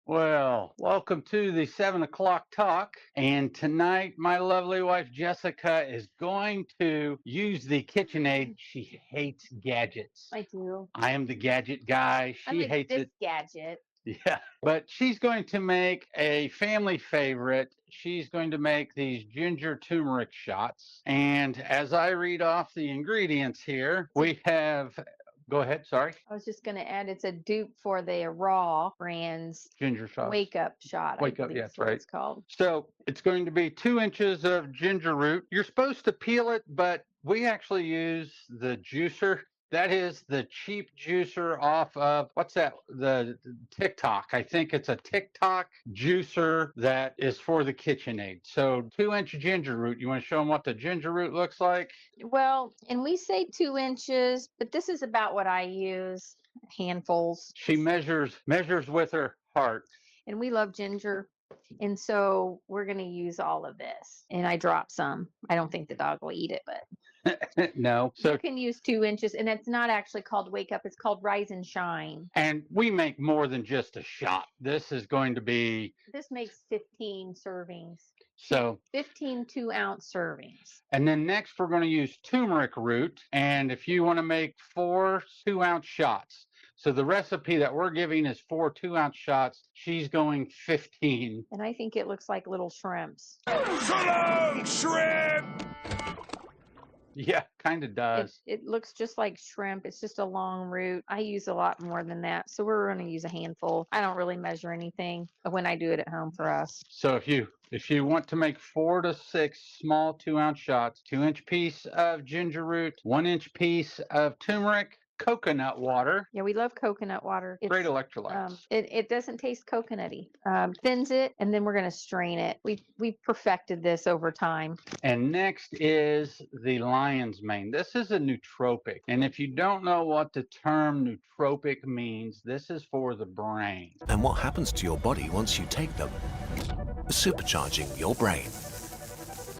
Well, welcome to the 7 o'clock talk. And tonight, my lovely wife Jessica is going to use the KitchenAid. She hates gadgets. I do. I am the gadget guy. I She like hates this it. gadget. Yeah. But she's going to make a family favorite. She's going to make these ginger turmeric shots. And as I read off the ingredients here, we have. Go ahead. Sorry. I was just going to add it's a dupe for the Raw brand's Ginger shots. Wake Up shot. Wake I up, believe yeah, is that's what right. it's called. So it's going to be 2 inches of ginger root. You're supposed to peel it, but we actually use the juicer. That is the cheap juicer off of what's that? The TikTok. I think it's a TikTok juicer that is for the KitchenAid. So 2 inch ginger root. You want to show them what the ginger root looks like? Well, and we say 2 inches, but this is about what I use, handfuls. She measures with her heart. And we love ginger. And so we're going to use all of this. And I dropped some. I don't think the dog will eat it, but No. So you can use 2 inches. And it's not actually called Wake Up, it's called Rise and Shine. and we make more than just a shot. This is going to be This makes 15 servings. so 15 2-ounce servings. And then next we're going to use turmeric root. And if you want to make 4 2-ounce shots. So the recipe that we're giving is 4 2-ounce shots. She's going 15. And I think it looks like little shrimps. So long, shrimp! Yeah, kind of does. It looks just like shrimp. It's just a long root. I use a lot more than that. So we're going to use a handful. I don't really measure anything when I do it at home for us. So if you want to make 4 to 6 small 2-ounce shots, 2-inch piece of ginger root, 1-inch piece of turmeric, coconut water. Yeah, we love coconut water. Great electrolytes. It doesn't taste coconutty. Thins it, and then we're going to strain it. We've perfected this over time. And next is the lion's mane. This is a nootropic. And if you don't know what the term nootropic means, this is for the brain. And what happens to your body once you take them? Supercharging your brain.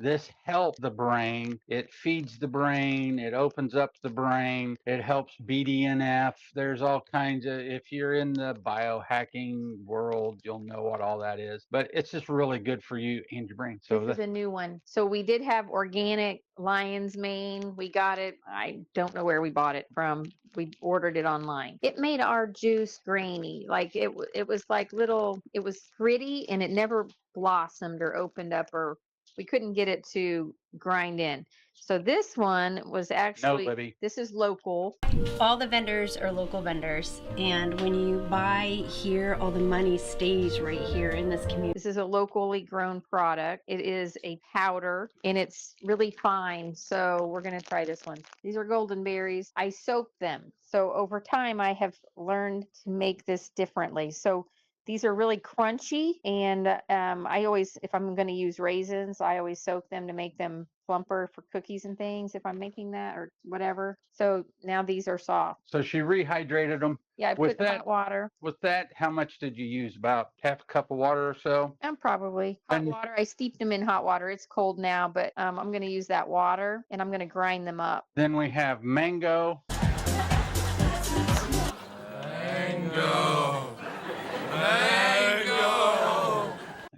This helps the brain. It feeds the brain. It opens up the brain. It helps BDNF. There's all kinds of, if you're in the biohacking world, you'll know what all that is. But it's just really good for you and your brain. So this is a new one. So we did have organic lion's mane. We got it. I don't know where we bought it from. We ordered it online. It made our juice grainy. Like it was like little, it was gritty and it never blossomed or opened up, or we couldn't get it to grind in. So this one was actually, Libby. This is local. All the vendors are local vendors, and when you buy here, all the money stays right here in this community. This is a locally grown product. It is a powder and it's really fine. So we're going to try this one. These are golden berries. I soak them. So over time, I have learned to make this differently. So these are really crunchy, and I always, if I'm going to use raisins, I always soak them to make them plumper for cookies and things if I'm making that or whatever. So now these are soft. So she rehydrated them. Yeah, I put hot water. With that, how much did you use? About half a cup of water or so? And probably hot water. I steeped them in hot water. It's cold now, but I'm going to use that water and I'm going to grind them up. Then we have mango.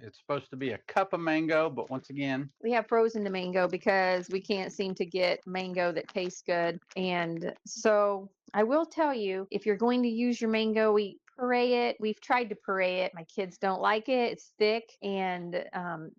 It's supposed to be a cup of mango, but once again, we have frozen the mango because we can't seem to get mango that tastes good. And so I will tell you, if you're going to use your mango, we puree it. We've tried to puree it. My kids don't like it. It's thick, and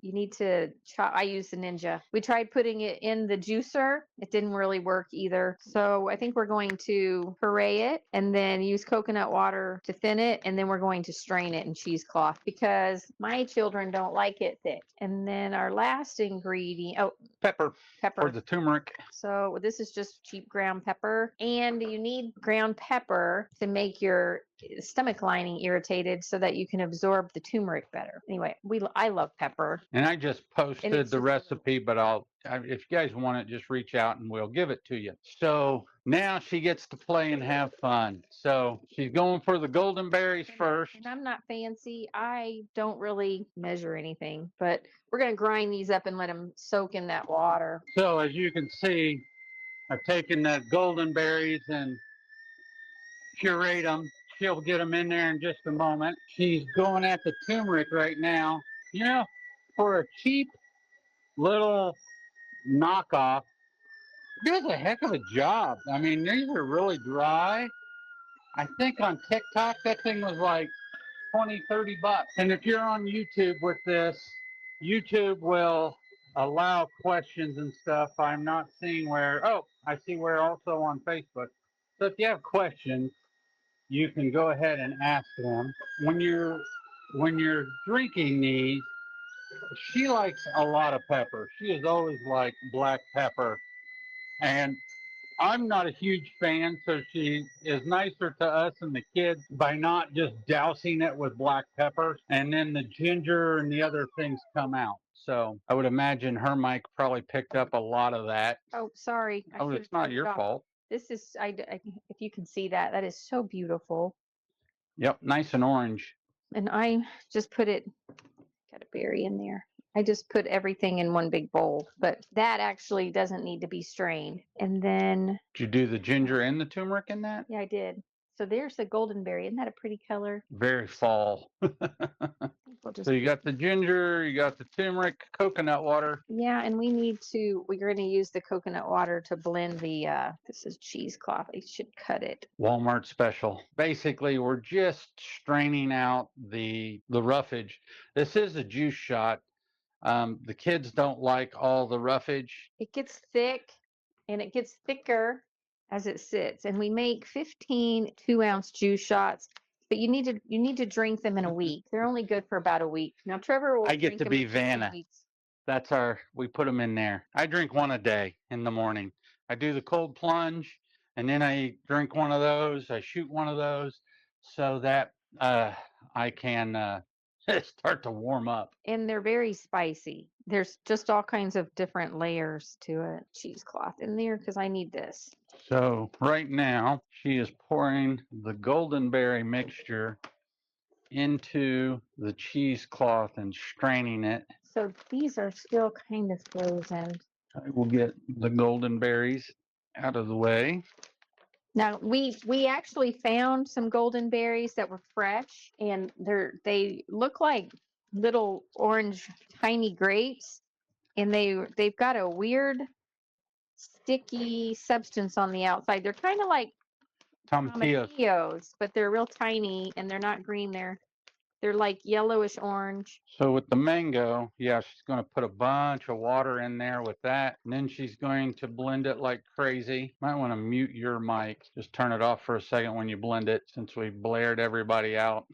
you need to chop. I use the Ninja. We tried putting it in the juicer. It didn't really work either. So I think we're going to puree it and then use coconut water to thin it, and then we're going to strain it in cheesecloth because my children don't like it thick. And then our last ingredient, pepper. Pepper. Or the turmeric. So this is just cheap ground pepper, and you need ground pepper to make your stomach lining irritated so that you can absorb the turmeric better. Anyway, I love pepper. And I just posted the recipe, but if you guys want it, just reach out and we'll give it to you. So now she gets to play and have fun. So she's going for the golden berries first. And I'm not fancy. I don't really measure anything, but we're going to grind these up and let them soak in that water. So as you can see, I've taken the golden berries and puree them. She'll get them in there in just a moment. She's going at the turmeric right now. You know, for a cheap little knockoff, does a heck of a job. I mean, these are really dry. I think on TikTok that thing was like 20, $30. And if you're on YouTube with this, YouTube will allow questions and stuff. I'm not seeing where, oh, I see where also on Facebook. So if you have questions, you can go ahead and ask them. When you're drinking these, she likes a lot of pepper. She has always liked black pepper. And I'm not a huge fan, so she is nicer to us and the kids by not just dousing it with black pepper, and then the ginger and the other things come out. So I would imagine her mic probably picked up a lot of that. Oh, sorry. I Oh, should've it's not turned it your off. fault. This is, if you can see that, that is so beautiful. Yep, nice and orange. And I just put it, got a berry in there. I just put everything in one big bowl, but that actually doesn't need to be strained. And then, Did you do the ginger and the turmeric in that? yeah, I did. So there's the golden berry. Isn't that a pretty color? Very fall. We'll just So you got the ginger, you got the turmeric, coconut water. Yeah, and we're going to use the coconut water to blend the, this is cheesecloth. I should cut it. Walmart special. Basically, we're just straining out the roughage. This is a juice shot. The kids don't like all the roughage. It gets thick and it gets thicker as it sits. And we make 15 2-ounce juice shots, but you need to drink them in a week. They're only good for about a week. Now Trevor will I get drink to them be in 2 Vanna. weeks. That's we put them in there. I drink one a day in the morning. I do the cold plunge and then I drink one of those. I shoot one of those so that I can start to warm up. And they're very spicy. There's just all kinds of different layers to it. Cheesecloth in there because I need this. So right now she is pouring the golden berry mixture into the cheesecloth and straining it. So these are still kind of frozen. I will get the golden berries out of the way. Now we actually found some golden berries that were fresh, and they look like little orange tiny grapes, and they've got a weird sticky substance on the outside. They're kind of like Tomatillos. tomatillos, but they're real tiny and they're not green. They're like yellowish orange. So with the mango, yeah, she's going to put a bunch of water in there with that. And then she's going to blend it like crazy. Might want to mute your mic. Just turn it off for a second when you blend it since we blared everybody out.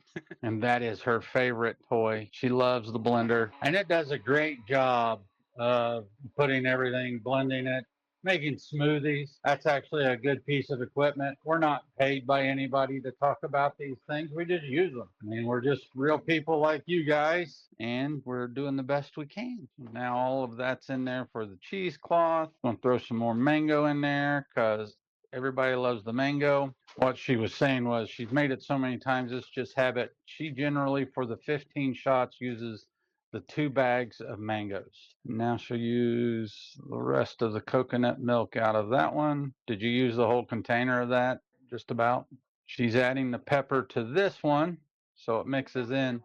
And that is her favorite toy. She loves the blender. And it does a great job of putting everything, blending it, making smoothies. That's actually a good piece of equipment. We're not paid by anybody to talk about these things. We just use them. I mean, we're just real people like you guys, and we're doing the best we can. Now all of that's in there for the cheesecloth. I'm gonna throw some more mango in there because everybody loves the mango. What she was saying was she's made it so many times, it's just habit. She generally, for the 15 shots, uses the 2 bags of mangoes. Now she'll use the rest of the coconut milk out of that one. Did you use the whole container of that? Just about. She's adding the pepper to this one, so it mixes in,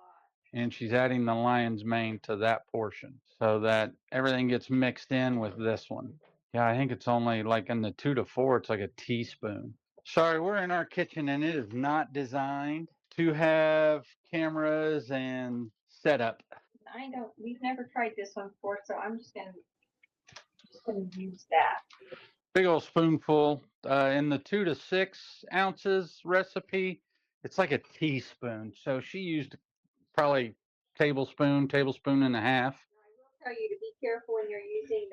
and she's adding the lion's mane to that portion so that everything gets mixed in with this one. Yeah, I think it's only like in the 2 to 4, it's like a teaspoon. Sorry, we're in our kitchen and it is not designed to have cameras and setup. We've never tried this one before, so I'm just gonna use that. Big old spoonful. In the 2 to 6 ounces recipe, it's like a teaspoon. So she used probably tablespoon and a half. I will tell you to be careful when you're using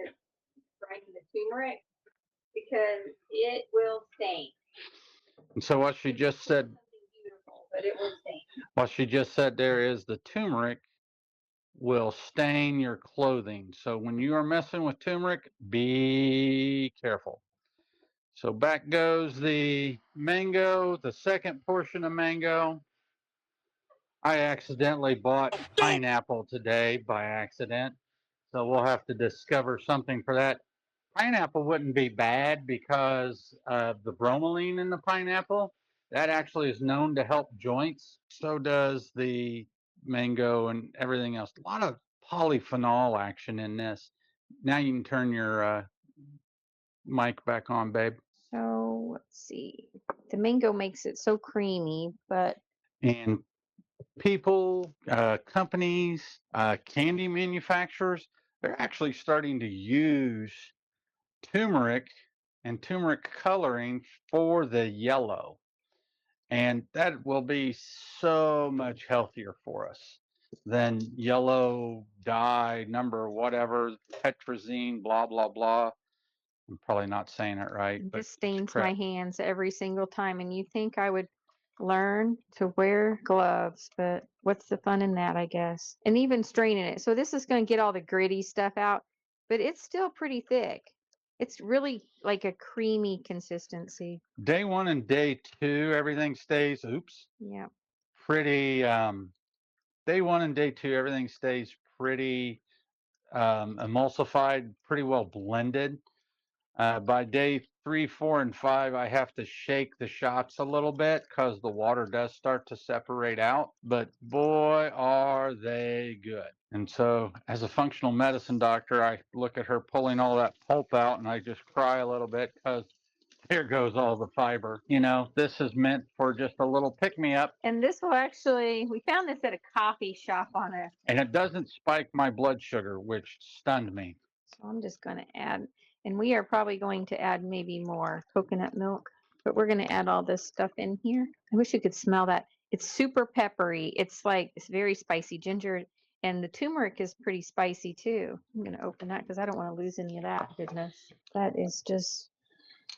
grinding the turmeric because it will stain. And so what she just said, Beautiful, but it will stain. what she just said there is the turmeric will stain your clothing. So when you are messing with turmeric, be careful. So back goes the mango, the second portion of mango. I accidentally bought pineapple today by accident. So we'll have to discover something for that. Pineapple wouldn't be bad because of the bromelain in the pineapple. That actually is known to help joints. So does the mango and everything else. A lot of polyphenol action in this. Now you can turn your mic back on, babe. So let's see. The mango makes it so creamy, but And people, companies, candy manufacturers, they're actually starting to use turmeric and turmeric coloring for the yellow. And that will be so much healthier for us than yellow dye number whatever, tetrazine, blah, blah, blah. I'm probably not saying it right, it but just it's stains my crap. hands every single time. And you think I would learn to wear gloves, but what's the fun in that, I guess? And even straining it. So this is going to get all the gritty stuff out, but it's still pretty thick. It's really like a creamy consistency. Day one and day two, everything stays, Yeah. pretty, day one and day two, everything stays pretty emulsified, pretty well blended. By day 3, 4, and 5, I have to shake the shots a little bit because the water does start to separate out. But boy, are they good. And so, as a functional medicine doctor, I look at her pulling all that pulp out and I just cry a little bit because there goes all the fiber. You know, this is meant for just a little pick me up. And this will actually, we found this at a coffee shop on a, And it doesn't spike my blood sugar, which stunned me. so I'm just going to add, and we are probably going to add maybe more coconut milk, but we're going to add all this stuff in here. I wish you could smell that. It's super peppery. It's like, it's very spicy ginger, and the turmeric is pretty spicy too. I'm going to open that because I don't want to lose any of that goodness. That is just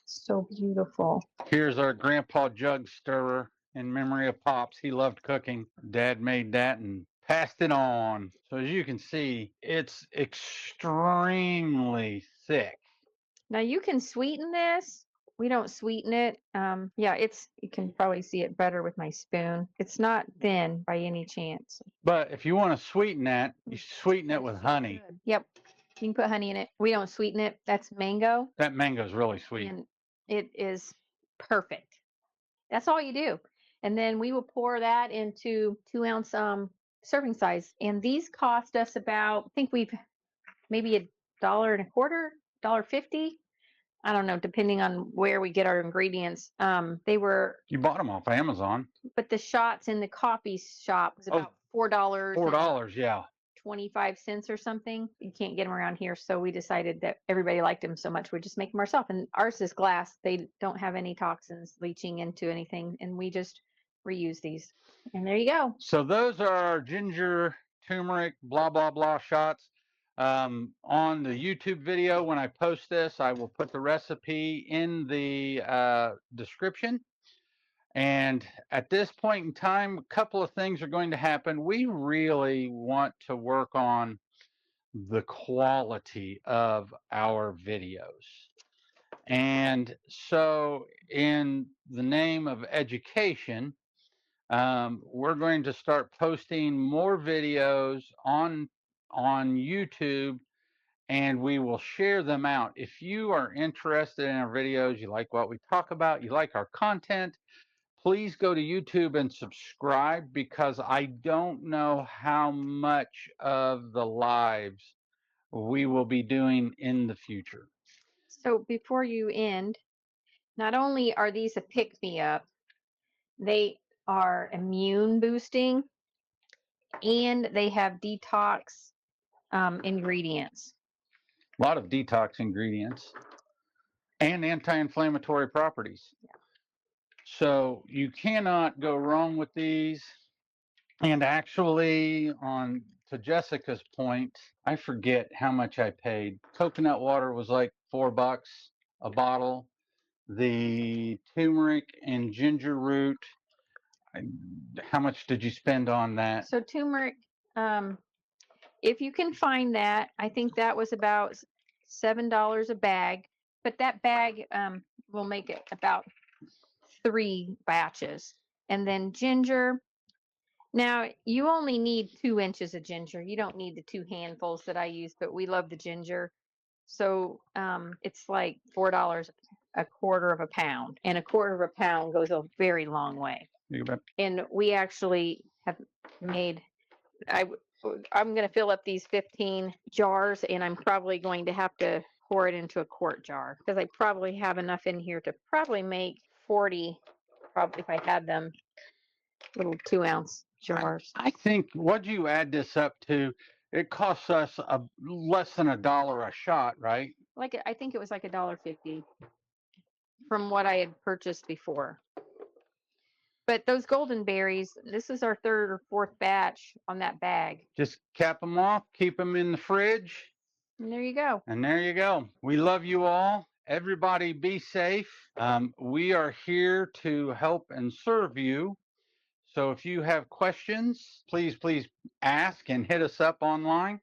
so beautiful. Here's our grandpa jug stirrer in memory of Pops. He loved cooking. Dad made that and passed it on. So as you can see, it's extremely thick. Now you can sweeten this. We don't sweeten it. Yeah, it's, you can probably see it better with my spoon. It's not thin by any chance. But if you want to sweeten that, you sweeten it But with it's so honey. good. Yep. You can put honey in it. We don't sweeten it. That's mango, That mango's really sweet. and it is perfect. That's all you do. And then we will pour that into 2-ounce serving size. And these cost us about, I think we've maybe $1.25, $1.50. I don't know, depending on where we get our ingredients. They were, You bought them off Amazon. but the shots in the coffee shop was Oh, about $4. $4, yeah. 25 cents or something. You can't get them around here. So we decided that everybody liked them so much, we just make them ourselves. And ours is glass. They don't have any toxins leaching into anything. And we just reuse these. And there you go. So those are our ginger, turmeric, blah, blah, blah shots. On the YouTube video, when I post this, I will put the recipe in the description. And at this point in time, a couple of things are going to happen. We really want to work on the quality of our videos. And so, in the name of education, we're going to start posting more videos on YouTube, and we will share them out. If you are interested in our videos, you like what we talk about, you like our content, please go to YouTube and subscribe, because I don't know how much of the lives we will be doing in the future. So before you end, not only are these a pick me up, they are immune boosting, and they have detox ingredients. A lot of detox ingredients and anti-inflammatory properties. Yeah. So you cannot go wrong with these. And actually, on to Jessica's point, I forget how much I paid. Coconut water was like $4 a bottle. The turmeric and ginger root, how much did you spend on that? So turmeric, if you can find that, I think that was about $7 a bag, but that bag will make it about 3 batches. And then ginger. Now you only need 2 inches of ginger. You don't need the 2 handfuls that I use, but we love the ginger. So it's like $4 a quarter of a pound, and a quarter of a pound goes a very long way. You bet. And we actually have made, I'm going to fill up these 15 jars, and I'm probably going to have to pour it into a quart jar because I probably have enough in here to probably make 40, probably if I had them little 2-ounce jars. I think what you add this up to, it costs us less than $1 a shot, right? Like I think it was like $1.50 from what I had purchased before. But those golden berries, this is our third or fourth batch on that bag. Just cap them off, keep them in the fridge, And there you go. and there you go. We love you all. Everybody be safe. We are here to help and serve you. So if you have questions, please ask and hit us up online.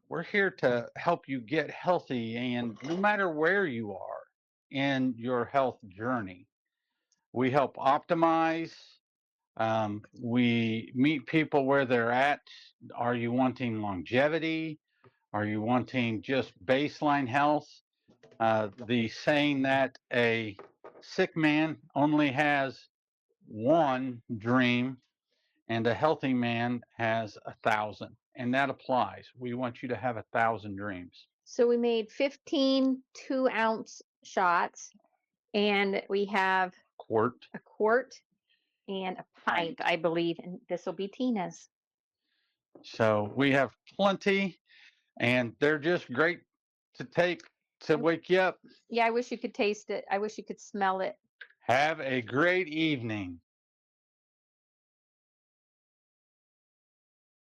We're here to help you get healthy, and no matter where you are in your health journey, we help optimize. We meet people where they're at. Are you wanting longevity? Are you wanting just baseline health? The saying that a sick man only has one dream and a healthy man has 1,000. And that applies. We want you to have 1,000 dreams. So we made 15 2-ounce shots, and we have Quart. a quart and a pint, I believe, and this will be Tina's. So we have plenty, and they're just great to take to wake you up. Yeah, I wish you could taste it. I wish you could smell it. Have a great evening.